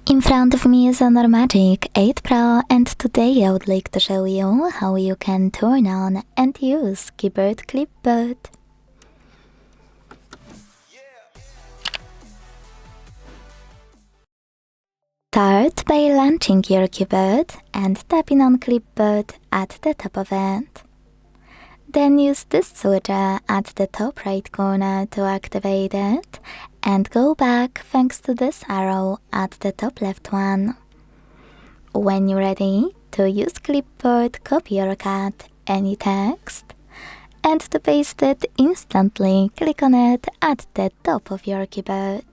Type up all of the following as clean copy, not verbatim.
In front of me is HONOR Magic8 Pro, and today I would like to show you how you can turn on and use Keyboard Clipboard. Start by launching your keyboard and tapping on Clipboard at the top of it. Then use this switch at the top right corner to activate it, and go back thanks to this arrow at the top left one. When you're ready to use Clipboard, copy or cut any text, and to paste it instantly, click on it at the top of your keyboard.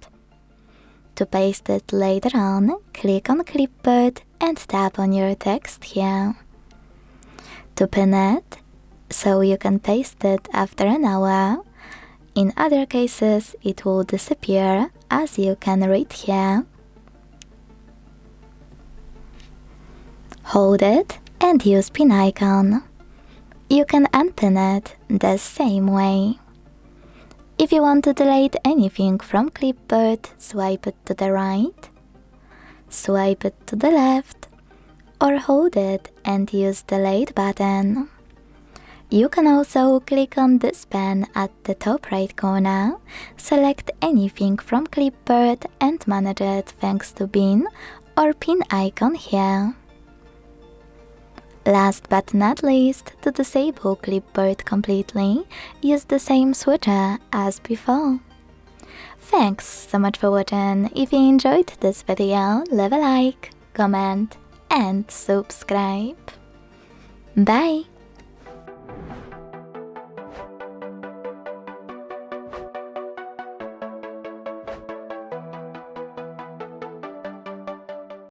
To paste it later on, click on Clipboard and tap on your text here. To pin it, so you can paste it after an hour. In other cases, it will disappear, as you can read here. Hold it and use pin icon. You can unpin it the same way. If you want to delete anything from Clipboard, swipe it to the right, swipe it to the left, or hold it and use the delete button. You can also click on this pen at the top right corner, select anything from Clipboard and manage it thanks to bin or pin icon here. Last but not least, to disable Clipboard completely, use the same switcher as before. Thanks so much for watching. If you enjoyed this video, leave a like, comment and subscribe. Bye!